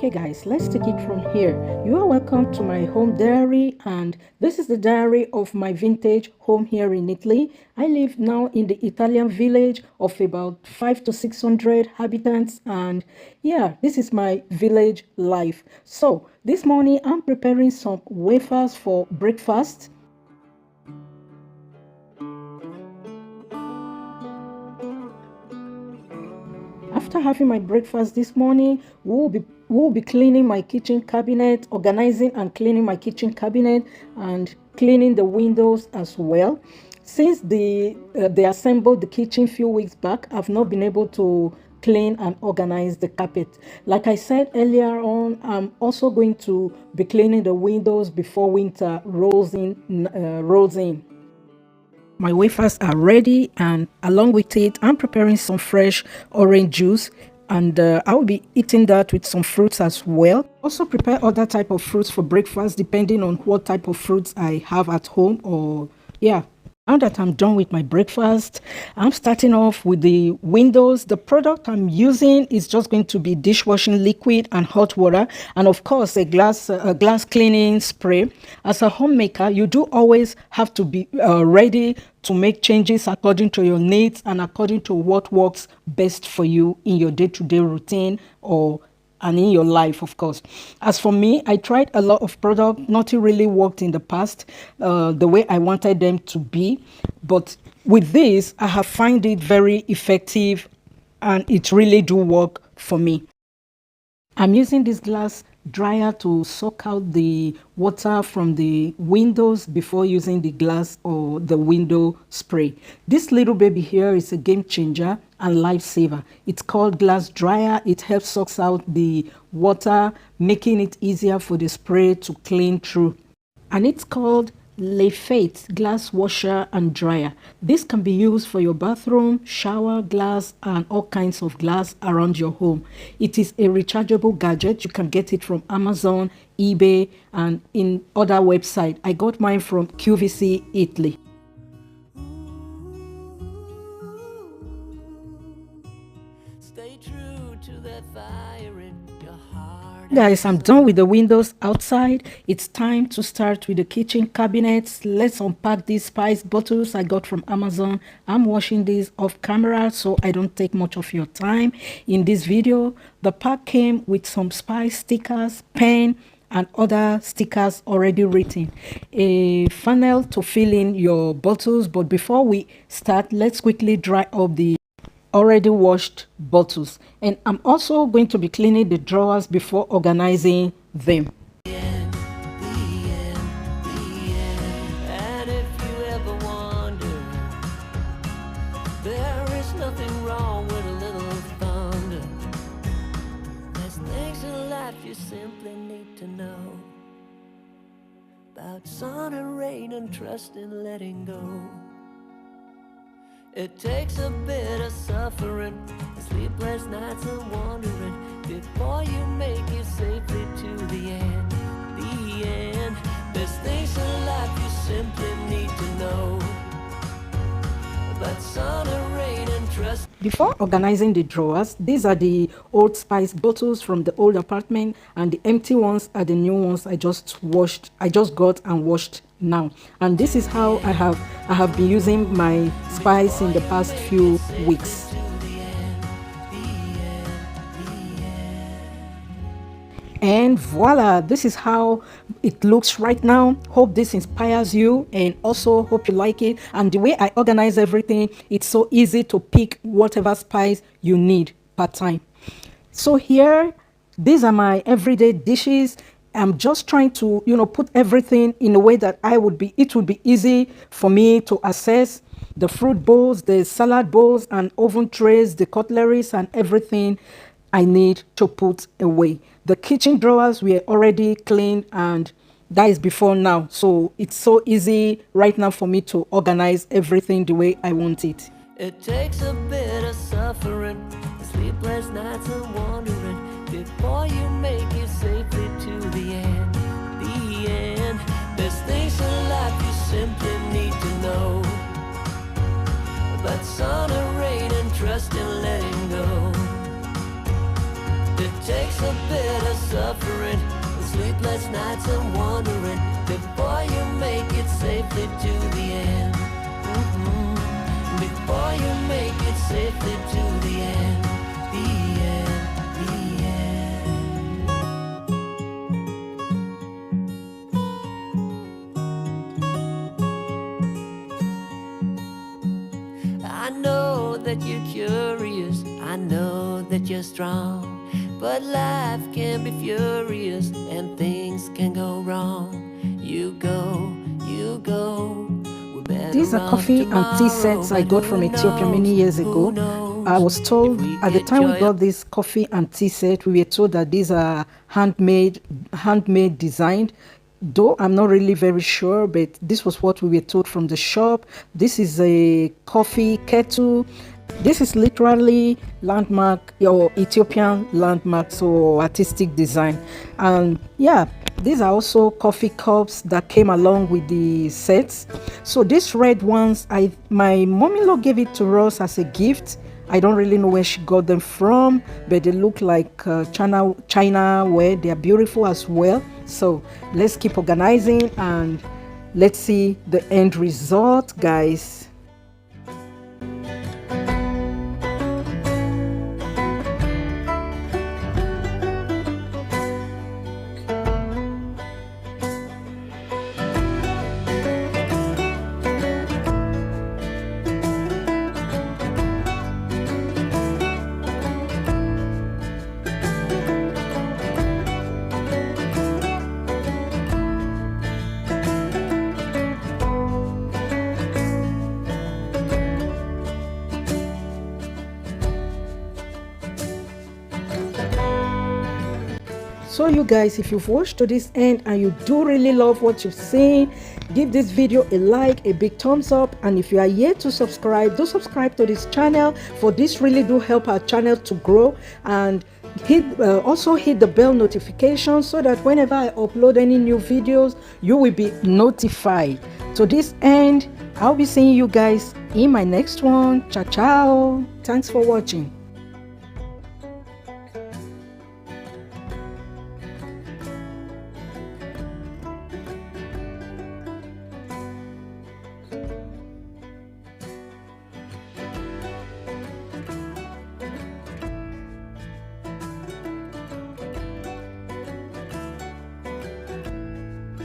Okay guys, let's take it from here. You are welcome to my home diary, and this is the diary of my vintage home here in Italy. I live now in the Italian village of about 5 to 600 inhabitants, and yeah, this is my village life. So this morning I'm preparing some wafers for breakfast. After having my breakfast this morning, we'll be cleaning my kitchen cabinet, organizing and cleaning my kitchen cabinet, and cleaning the windows as well. Since they assembled the kitchen a few weeks back, I've not been able to clean and organize the carpet. Like I said earlier on, I'm also going to be cleaning the windows before winter rolls in. My wafers are ready, and along with it I'm preparing some fresh orange juice, and I will be eating that with some fruits as well. Also prepare other type of fruits for breakfast depending on what type of fruits I have at home. Or yeah, now that I'm done with my breakfast, I'm starting off with the windows. The product I'm using is just going to be dishwashing liquid and hot water, and of course a glass cleaning spray. As a homemaker, you do always have to be ready to make changes according to your needs and according to what works best for you in your day-to-day routine and in your life, of course. As for me, I tried a lot of product. Nothing really worked in the past the way I wanted them to be. But with this, I have found it very effective, and it really do work for me. I'm using this glass dryer to soak out the water from the windows before using the glass or the window spray. This little baby here is a game changer and lifesaver. It's called glass dryer. It helps suck out the water, making it easier for the spray to clean through. And it's called Leifate glass washer and dryer. This can be used for your bathroom, shower glass, and all kinds of glass around your home. It is a rechargeable gadget. You can get it from Amazon, eBay, and in other websites. I got mine from QVC Italy. Stay true to that fire in your heart. Guys, I'm done with the windows outside. It's time to start with the kitchen cabinets. Let's unpack these spice bottles I got from Amazon. I'm washing these off camera so I don't take much of your time in this video. The pack came with some spice stickers, pen, and other stickers already written, a funnel to fill in your bottles. But before we start, let's quickly dry up the already washed bottles, and I'm also going to be cleaning the drawers before organizing them. And if you ever wonder, there is nothing wrong with a little thunder. There's things in life you simply need to know about sun and rain and trust in letting go. It takes a bit of suffering, sleepless nights and wandering, before you make it safely to the end, the end. There's things in life you simply need to know about sun and rain and trust. Before organizing the drawers, these are the old spice bottles from the old apartment, and the empty ones are the new ones I just got and washed now. And this is how I have been using my spice in the past few weeks. And voila, this is how it looks right now. Hope this inspires you, and also hope you like it. And the way I organize everything, it's so easy to pick whatever spice you need per time. So here, these are my everyday dishes. I'm just trying to, put everything in a way that it would be easy for me to access. The fruit bowls, the salad bowls, and oven trays, the cutleries, and everything I need to put away. The kitchen drawers were already cleaned, and that is before now. So it's so easy right now for me to organize everything the way I want it. It takes a bit of suffering, sleepless nights and wandering, before you make it safely to the end, the end. There's things in life you simply need to know about sun and rain and trust in letting go. It takes a bit of pondering, sleepless nights and wondering, before you make it safely to the end. Before you make it safely to the end, the end, the end. I know that you're curious, I know that you're strong, but life can be furious and things can go wrong. You go, you go. These are coffee and tea sets I got from Ethiopia many years ago. I was told at the time we got this coffee and tea set, we were told that these are handmade designed. Though I'm not really very sure, but this was what we were told from the shop. This is a coffee kettle. This is literally landmark or Ethiopian landmark, so artistic design. And yeah, these are also coffee cups that came along with the sets. So these red ones, my mom-in-law gave it to us as a gift. I don't really know where she got them from, but they look like China ware. They are beautiful as well. So let's keep organizing and let's see the end result, guys. So you guys, if you've watched to this end and you do really love what you've seen, give this video a like, a big thumbs up, and if you are yet to subscribe, do subscribe to this channel, for this really do help our channel to grow. And also hit the bell notification so that whenever I upload any new videos, you will be notified. To this end, I'll be seeing you guys in my next one. Ciao ciao. Thanks for watching.